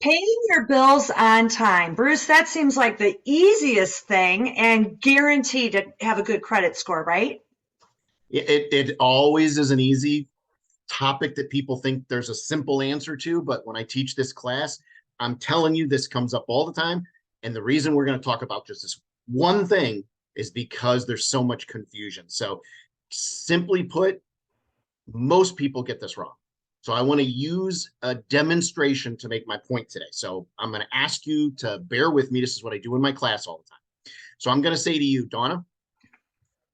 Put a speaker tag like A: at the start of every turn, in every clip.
A: Paying your bills on time. Bruce, that seems like the easiest thing and guaranteed to have a good credit score, right?
B: It always is an easy topic that people think there's a simple answer to, but when I teach this class, I'm telling you this comes up all the time. And the reason we're going to talk about just this one thing is because there's so much confusion. So simply put, most people get this wrong. So I want to use a demonstration to make my point today. So I'm going to ask you to bear with me. This is what I do in my class all the time. So I'm going to say to you, Donna,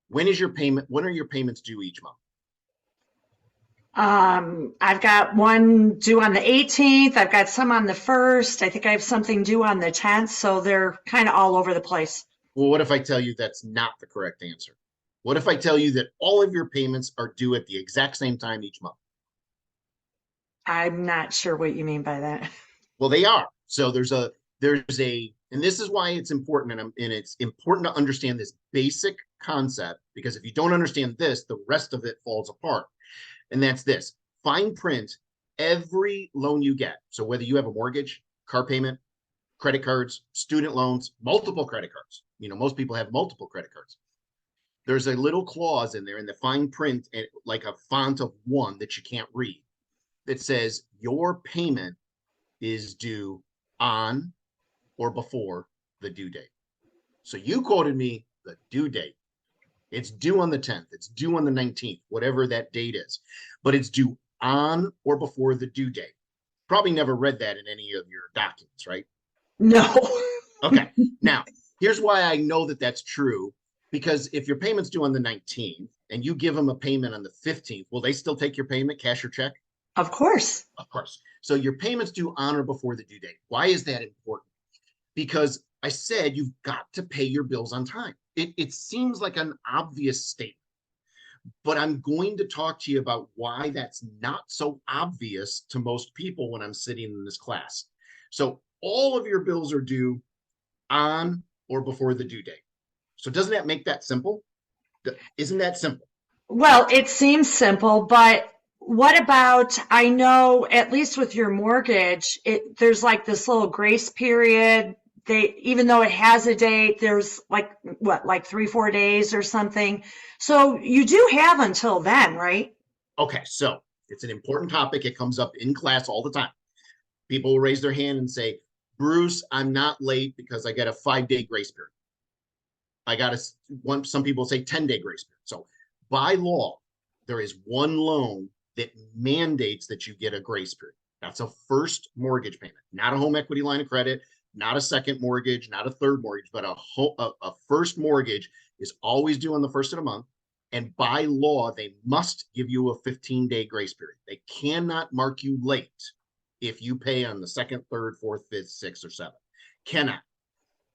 B: when is your payment? When are your payments due each month?
A: I've got one due on the 18th. I've got some on the 1st. I think I have something due on the 10th. So they're kind of all over the place.
B: Well, what if I tell you that's not the correct answer? What if I tell you that all of your payments are due at the exact same time each month?
A: I'm not sure what you mean by that.
B: Well, they are. So and this is why it's important, and it's important to understand this basic concept, because if you don't understand this, the rest of it falls apart. And that's this: fine print every loan you get. So whether you have a mortgage, car payment, credit cards, student loans, multiple credit cards. Most people have multiple credit cards. There's a little clause in there in the fine print, like a font of 1 that you can't read, that says your payment is due on or before the due date. So you quoted me the due date. It's due on the 10th. It's due on the 19th, whatever that date is. But it's due on or before the due date. Probably never read that in any of your documents, right?
A: No.
B: Okay. Now, here's why I know that that's true. Because if your payment's due on the 19th and you give them a payment on the 15th, will they still take your payment, cash or check?
A: Of course.
B: Of course. So your payment's due on or before the due date. Why is that important? Because I said you've got to pay your bills on time. It seems like an obvious statement, but I'm going to talk to you about why that's not so obvious to most people when I'm sitting in this class. So all of your bills are due on or before the due date. So doesn't that make that simple? Isn't that simple?
A: Well, it seems simple, but what about, I know at least with your mortgage, there's like this little grace period. Even though it has a date, there's like 3-4 days or something. So you do have until then, right?
B: Okay, so it's an important topic. It comes up in class all the time. People will raise their hand and say, Bruce, I'm not late because I got a 5-day grace period. Some people say 10-day grace period. So by law, there is one loan that mandates that you get a grace period. That's a first mortgage payment, not a home equity line of credit, not a second mortgage, not a third mortgage, but a first mortgage is always due on the 1st of the month. And by law, they must give you a 15-day grace period. They cannot mark you late if you pay on the 2nd, 3rd, 4th, 5th, 6th, or 7th. Cannot.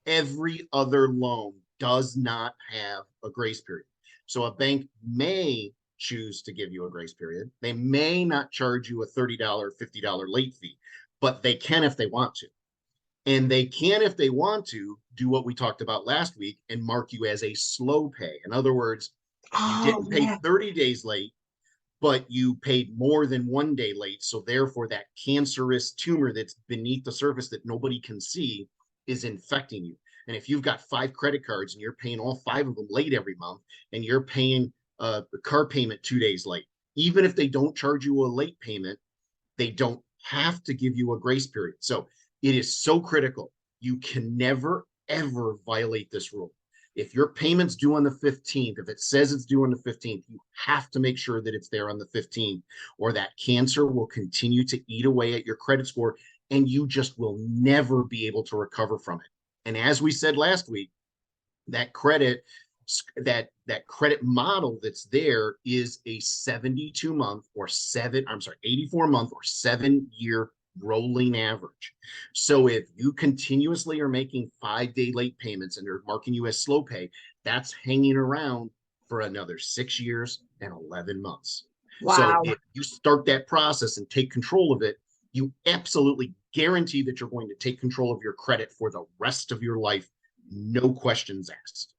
B: Every other loan does not have a grace period. So a bank may choose to give you a grace period. They may not charge you a $30, $50 late fee, but they can if they want to. And they can, if they want to, do what we talked about last week and mark you as a slow pay. In other words, you didn't pay 30 days late, but you paid more than 1 day late. So therefore, that cancerous tumor that's beneath the surface that nobody can see is infecting you. And if you've got 5 credit cards and you're paying all 5 of them late every month, and you're paying the car payment 2 days late, even if they don't charge you a late payment, they don't have to give you a grace period. So it is so critical. You can never, ever violate this rule. If your payment's due on the 15th, if it says it's due on the 15th, you have to make sure that it's there on the 15th, or that cancer will continue to eat away at your credit score, and you just will never be able to recover from it. And as we said last week, that credit model that's there is a 84-month or 7-year rolling average. So if you continuously are making 5-day late payments and they're marking you as slow pay, that's hanging around for another 6 years and 11 months.
A: Wow.
B: So if you start that process and take control of it, you absolutely guarantee that you're going to take control of your credit for the rest of your life, no questions asked.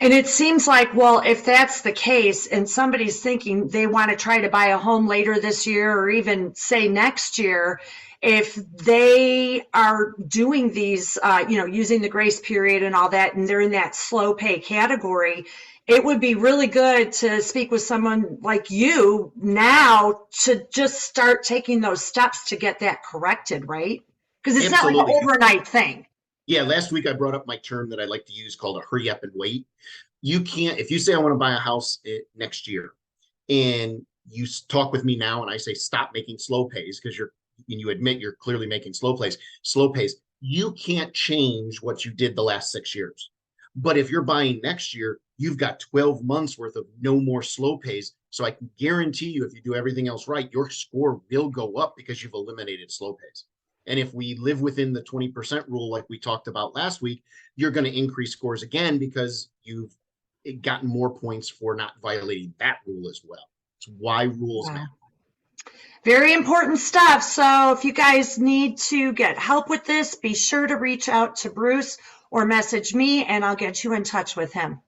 A: And it seems like, well, if that's the case and somebody's thinking they want to try to buy a home later this year or even say next year, if they are doing these, using the grace period and all that, and they're in that slow pay category, it would be really good to speak with someone like you now to just start taking those steps to get that corrected, right? Because it's not like
B: Absolutely.
A: an overnight thing.
B: Yeah, last week I brought up my term that I like to use called a hurry up and wait. You can't, if you say I want to buy a house next year and you talk with me now and I say stop making slow pays because you admit you're clearly making slow pays, you can't change what you did the last 6 years. But if you're buying next year, you've got 12 months worth of no more slow pays. So I can guarantee you, if you do everything else right, your score will go up because you've eliminated slow pays. And if we live within the 20% rule, like we talked about last week, you're going to increase scores again because you've gotten more points for not violating that rule as well. It's why rules matter.
A: Very important stuff. So if you guys need to get help with this, be sure to reach out to Bruce or message me and I'll get you in touch with him.